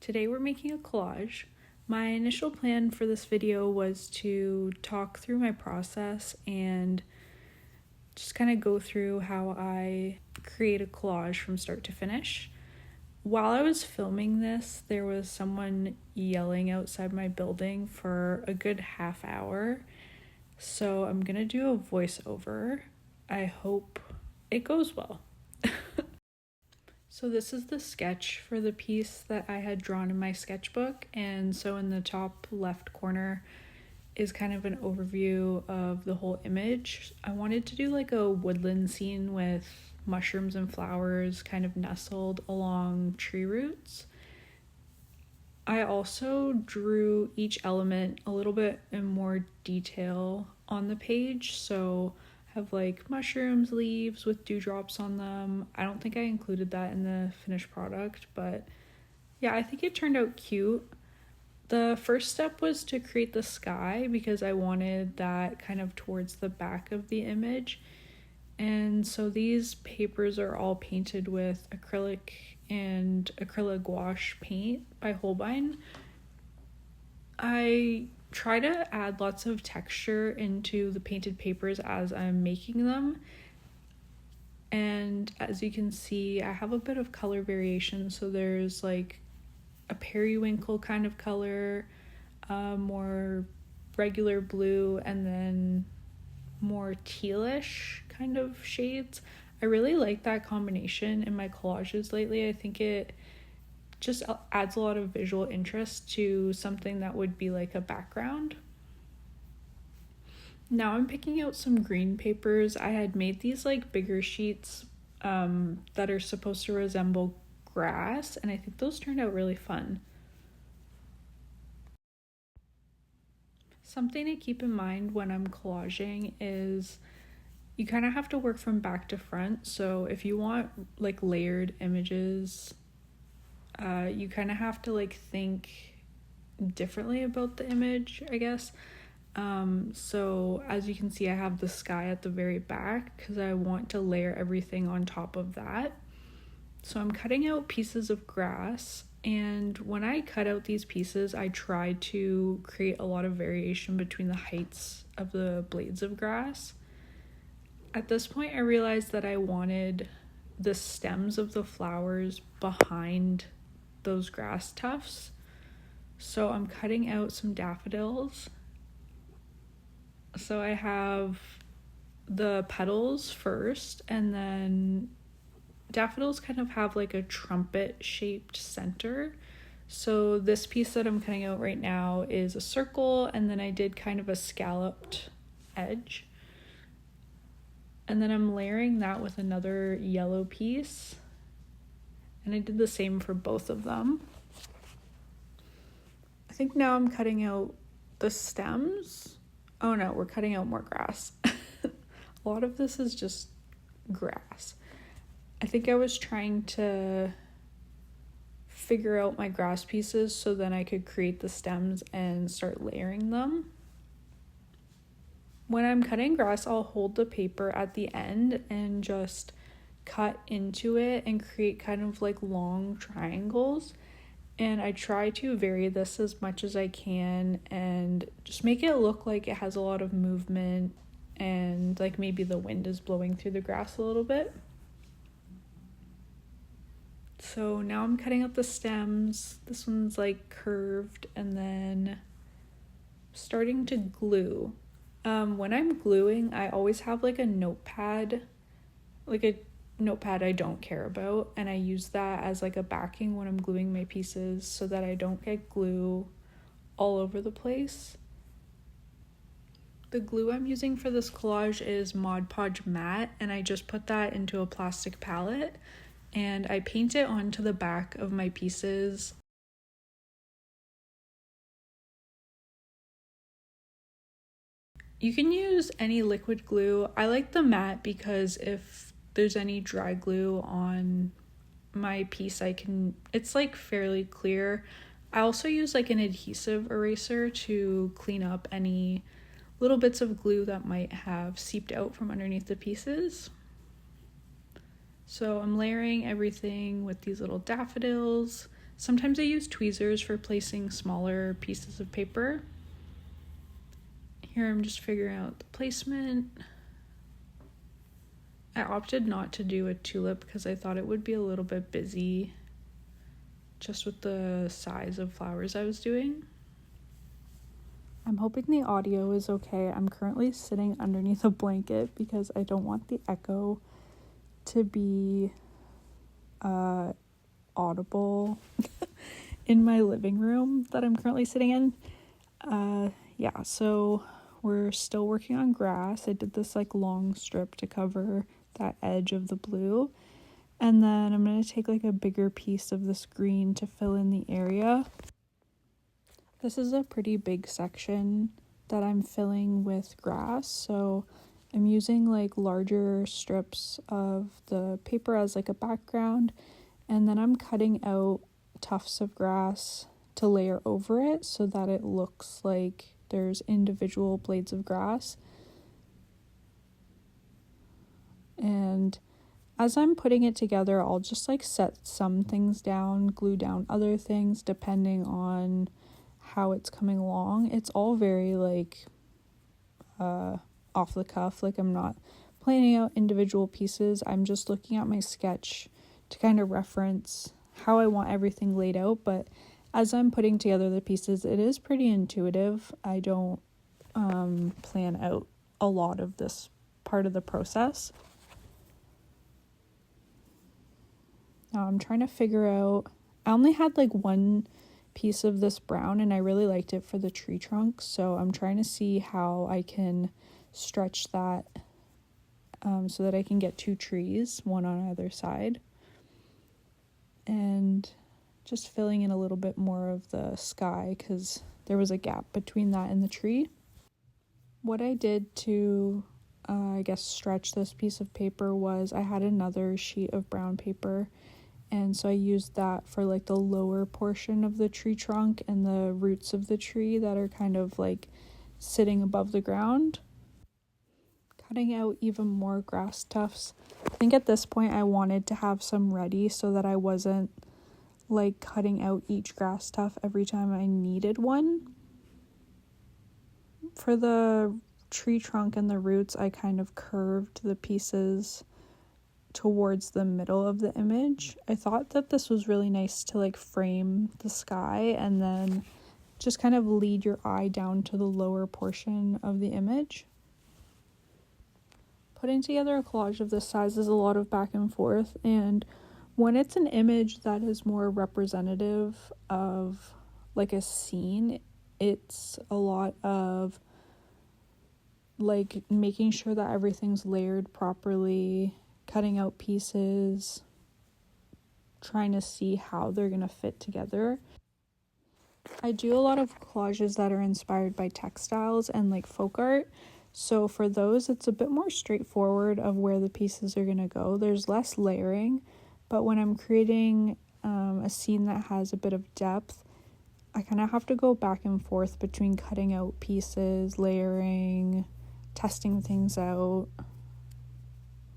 Today we're making a collage. My initial plan for this video was to talk through my process and just kind of go through how I create a collage from start to finish. While I was filming this, there was someone yelling outside my building for a good half hour, so I'm gonna do a voiceover. I hope it goes well. So this is the sketch for the piece that I had drawn in my sketchbook, and so in the top left corner is kind of an overview of the whole image. I wanted to do like a woodland scene with mushrooms and flowers kind of nestled along tree roots. I also drew each element a little bit in more detail on the page, so have like mushrooms, leaves with dewdrops on them. I don't think I included that in the finished product, but yeah, I think it turned out cute. The first step was to create the sky because I wanted that kind of towards the back of the image. And so these papers are all painted with acrylic and acrylic gouache paint by Holbein. I try to add lots of texture into the painted papers as I'm making them. And as you can see, I have a bit of color variation. So there's like a periwinkle kind of color, more regular blue, and then more tealish kind of shades. I really like that combination in my collages lately. I think it just adds a lot of visual interest to something that would be like a background. Now I'm picking out some green papers. I had made these like bigger sheets that are supposed to resemble grass, and I think those turned out really fun. Something to keep in mind when I'm collaging is you kind of have to work from back to front. So if you want like layered images, you kind of have to like think differently about the image, I guess. So as you can see, I have the sky at the very back because I want to layer everything on top of that. So I'm cutting out pieces of grass, and when I cut out these pieces, I try to create a lot of variation between the heights of the blades of grass. At this point, I realized that I wanted the stems of the flowers behind those grass tufts. So I'm cutting out some daffodils. So I have the petals first, and then daffodils kind of have like a trumpet shaped center. So this piece that I'm cutting out right now is a circle, and then I did kind of a scalloped edge. And then I'm layering that with another yellow piece. And I did the same for both of them. I think now I'm cutting out the stems. Oh no, we're cutting out more grass. A lot of this is just grass. I think I was trying to figure out my grass pieces so then I could create the stems and start layering them. When I'm cutting grass, I'll hold the paper at the end and just cut into it and create kind of like long triangles. And I try to vary this as much as I can and just make it look like it has a lot of movement and like maybe the wind is blowing through the grass a little bit. So now I'm cutting out the stems. This one's like curved, and then starting to glue. When I'm gluing, I always have like a notepad I don't care about, and I use that as like a backing when I'm gluing my pieces so that I don't get glue all over the place. The glue I'm using for this collage is Mod Podge Matte, and I just put that into a plastic palette and I paint it onto the back of my pieces. You can use any liquid glue. I like the matte because if there's any dry glue on my piece, it's like fairly clear. I also use like an adhesive eraser to clean up any little bits of glue that might have seeped out from underneath the pieces. So I'm layering everything with these little daffodils. Sometimes I use tweezers for placing smaller pieces of paper. Here I'm just figuring out the placement. I opted not to do a tulip because I thought it would be a little bit busy just with the size of flowers I was doing. I'm hoping the audio is okay. I'm currently sitting underneath a blanket because I don't want the echo to be audible in my living room that I'm currently sitting in. Yeah, so we're still working on grass. I did this like long strip to cover that edge of the blue. And then I'm going to take like a bigger piece of this green to fill in the area. This is a pretty big section that I'm filling with grass, so I'm using like larger strips of the paper as like a background, and then I'm cutting out tufts of grass to layer over it so that it looks like there's individual blades of grass. And as I'm putting it together, I'll just like set some things down, glue down other things depending on how it's coming along. It's all very like off the cuff. Like I'm not planning out individual pieces. I'm just looking at my sketch to kind of reference how I want everything laid out. But as I'm putting together the pieces, it is pretty intuitive. I don't plan out a lot of this part of the process. Now I'm trying to figure out, I only had like one piece of this brown and I really liked it for the tree trunk, so I'm trying to see how I can stretch that so that I can get two trees, one on either side, and just filling in a little bit more of the sky because there was a gap between that and the tree. What I did to I guess stretch this piece of paper was I had another sheet of brown paper, and so I used that for like the lower portion of the tree trunk and the roots of the tree that are kind of like sitting above the ground. Cutting out even more grass tufts. I think at this point I wanted to have some ready so that I wasn't like cutting out each grass tuft every time I needed one. For the tree trunk and the roots, I kind of curved the pieces towards the middle of the image. I thought that this was really nice to like frame the sky and then just kind of lead your eye down to the lower portion of the image. Putting together a collage of this size is a lot of back and forth, and when it's an image that is more representative of like a scene, it's a lot of like making sure that everything's layered properly, cutting out pieces, trying to see how they're gonna fit together. I do a lot of collages that are inspired by textiles and like folk art, so for those it's a bit more straightforward of where the pieces are gonna go. There's less layering, but when I'm creating a scene that has a bit of depth, I kind of have to go back and forth between cutting out pieces, layering, testing things out.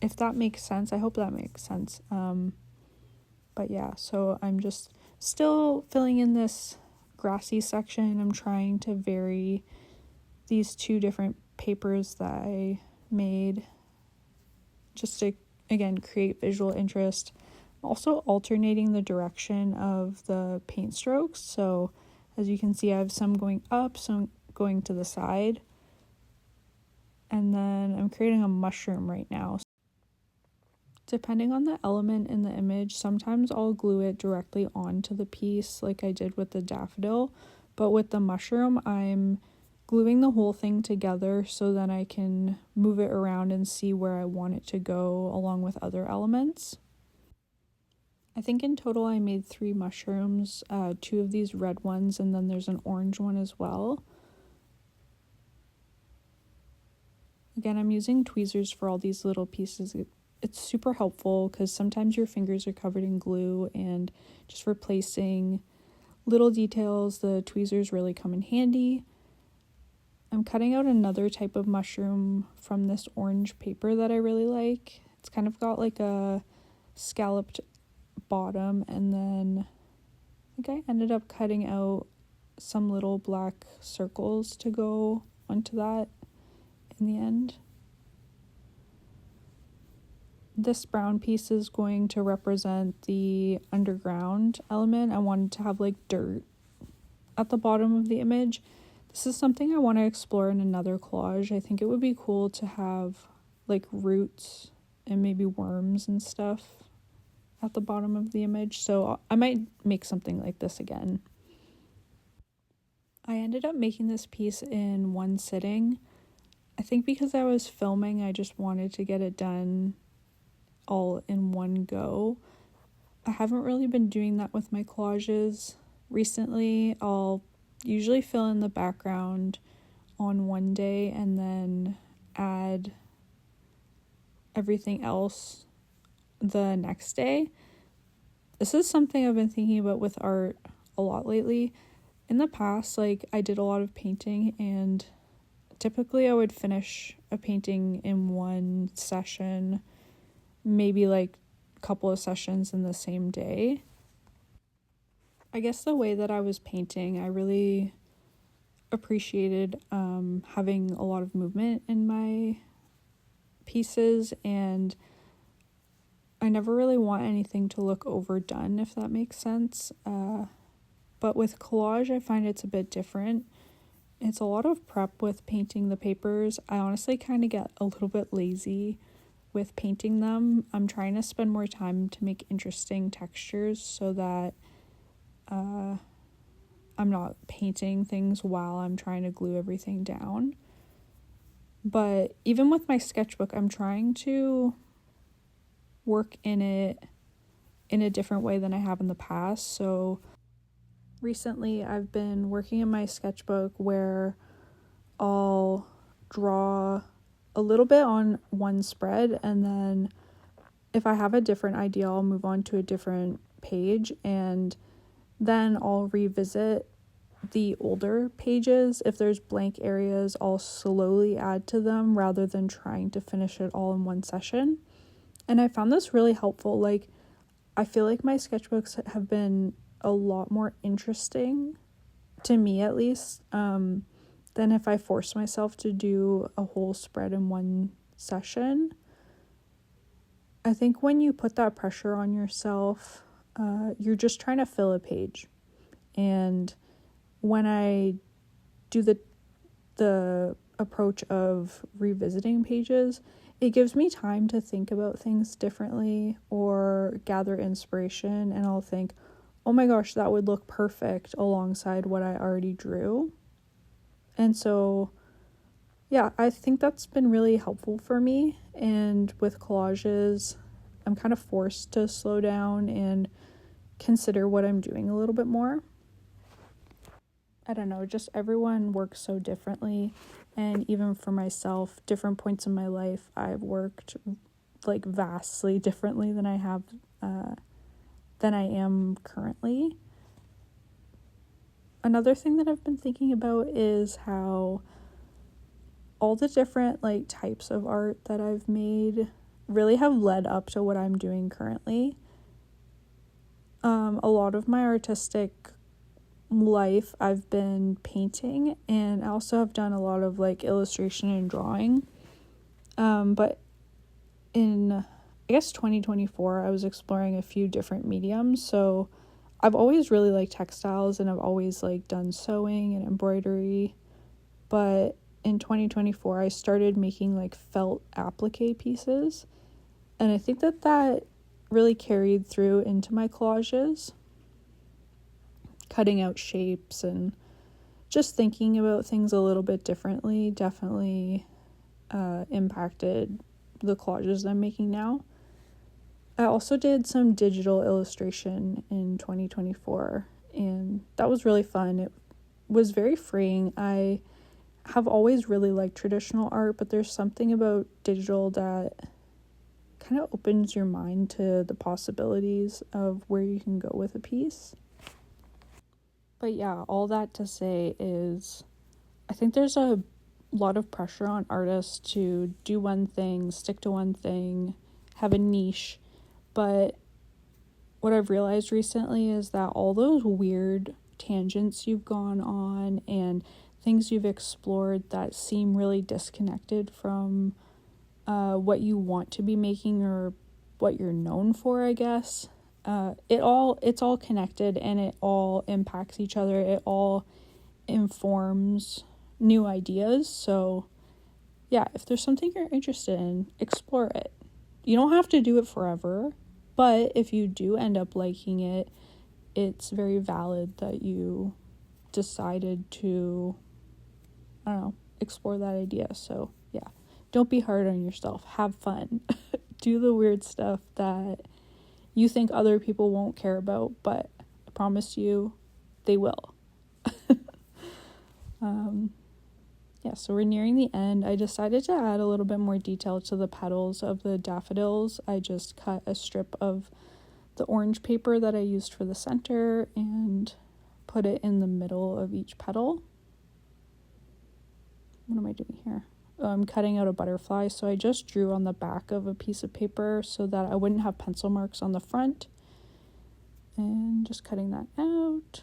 If that makes sense, I hope that makes sense. But yeah, so I'm just still filling in this grassy section. I'm trying to vary these two different papers that I made just to, again, create visual interest. Also alternating the direction of the paint strokes. So as you can see, I have some going up, some going to the side. And then I'm creating a mushroom right now. Depending on the element in the image, sometimes I'll glue it directly onto the piece like I did with the daffodil. But with the mushroom, I'm gluing the whole thing together so that I can move it around and see where I want it to go along with other elements. I think in total I made 3 mushrooms, 2 of these red ones, and then there's an orange one as well. Again, I'm using tweezers for all these little pieces. It's super helpful because sometimes your fingers are covered in glue, and just for placing little details, the tweezers really come in handy. I'm cutting out another type of mushroom from this orange paper that I really like. It's kind of got like a scalloped bottom and then think I ended up cutting out some little black circles to go onto that in the end. This brown piece is going to represent the underground element. I wanted to have like dirt at the bottom of the image. This is something I want to explore in another collage. I think it would be cool to have like roots and maybe worms and stuff at the bottom of the image. So I might make something like this again. I ended up making this piece in one sitting. I think because I was filming, I just wanted to get it done all in one go. I haven't really been doing that with my collages recently. I'll usually fill in the background on one day and then add everything else the next day. This is something I've been thinking about with art a lot lately. In the past, like, I did a lot of painting, and typically I would finish a painting in one session, maybe like a couple of sessions in the same day. I guess the way that I was painting, I really appreciated having a lot of movement in my pieces, and I never really want anything to look overdone, if that makes sense. But with collage, I find it's a bit different. It's a lot of prep with painting the papers. I honestly kind of get a little bit lazy with painting them. I'm trying to spend more time to make interesting textures so that I'm not painting things while I'm trying to glue everything down. But even with my sketchbook, I'm trying to work in it in a different way than I have in the past. So recently I've been working in my sketchbook where I'll draw a little bit on one spread, and then if I have a different idea, I'll move on to a different page, and then I'll revisit the older pages. If there's blank areas, I'll slowly add to them rather than trying to finish it all in one session. And I found this really helpful. Like, I feel like my sketchbooks have been a lot more interesting, to me at least, than if I force myself to do a whole spread in one session. I think when you put that pressure on yourself, you're just trying to fill a page. And when I do the approach of revisiting pages, it gives me time to think about things differently or gather inspiration, and I'll think, oh my gosh, that would look perfect alongside what I already drew. And so, yeah, I think that's been really helpful for me. And with collages, I'm kind of forced to slow down and consider what I'm doing a little bit more. I don't know, just everyone works so differently. And even for myself, different points in my life, I've worked like vastly differently than I am currently. Another thing that I've been thinking about is how all the different like types of art that I've made really have led up to what I'm doing currently. A lot of my artistic life I've been painting, and I also have done a lot of like illustration and drawing. But in, I guess, 2024, I was exploring a few different mediums. So I've always really liked textiles, and I've always like done sewing and embroidery. But in 2024, I started making like felt applique pieces. And I think that really carried through into my collages. Cutting out shapes and just thinking about things a little bit differently definitely impacted the collages I'm making now. I also did some digital illustration in 2024, and that was really fun. It was very freeing. I have always really liked traditional art, but there's something about digital that kind of opens your mind to the possibilities of where you can go with a piece. But yeah, all that to say is I think there's a lot of pressure on artists to do one thing, stick to one thing, have a niche. But what I've realized recently is that all those weird tangents you've gone on and things you've explored that seem really disconnected from what you want to be making or what you're known for, I guess. It's all connected and it all impacts each other. It all informs new ideas. So yeah, if there's something you're interested in, explore it. You don't have to do it forever, but if you do end up liking it, it's very valid that you decided to, I don't know, explore that idea. So yeah, don't be hard on yourself. Have fun. Do the weird stuff that you think other people won't care about, but I promise you they will. Yeah, so we're nearing the end. I decided to add a little bit more detail to the petals of the daffodils. I just cut a strip of the orange paper that I used for the center and put it in the middle of each petal. What am I doing here? I'm cutting out a butterfly, so I just drew on the back of a piece of paper so that I wouldn't have pencil marks on the front. And just cutting that out.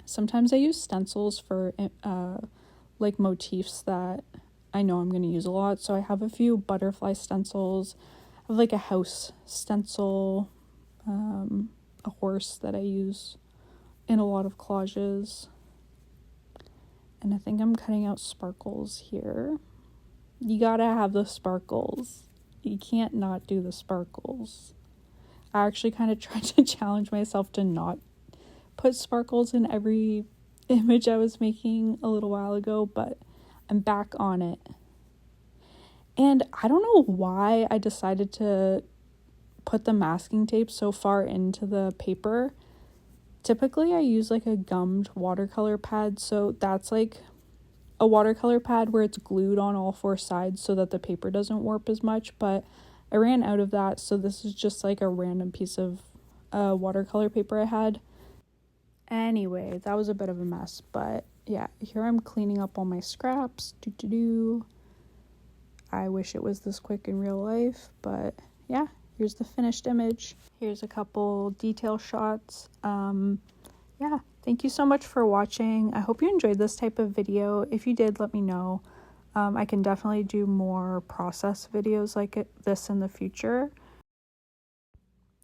Sometimes I use stencils for like motifs that I know I'm going to use a lot. So I have a few butterfly stencils. I have like a house stencil, a horse that I use in a lot of collages. And I think I'm cutting out sparkles here. You gotta have the sparkles. You can't not do the sparkles. I actually kind of tried to challenge myself to not put sparkles in every image I was making a little while ago, but I'm back on it. And I don't know why I decided to put the masking tape so far into the paper. Typically I use like a gummed watercolor pad, so that's like a watercolor pad where it's glued on all four sides so that the paper doesn't warp as much, but I ran out of that, so this is just like a random piece of watercolor paper I had. Anyway, that was a bit of a mess, but yeah, here I'm cleaning up all my scraps. I wish it was this quick in real life, but yeah, here's the finished image. Here's a couple detail shots. Yeah, thank you so much for watching. I hope you enjoyed this type of video. If you did, let me know. I can definitely do more process videos like this in the future.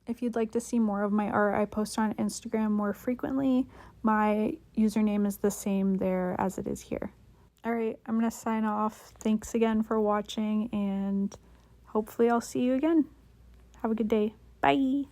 If you'd like to see more of my art, I post on Instagram more frequently. My username is the same there as it is here. All right, I'm going to sign off. Thanks again for watching, and hopefully I'll see you again. Have a good day. Bye.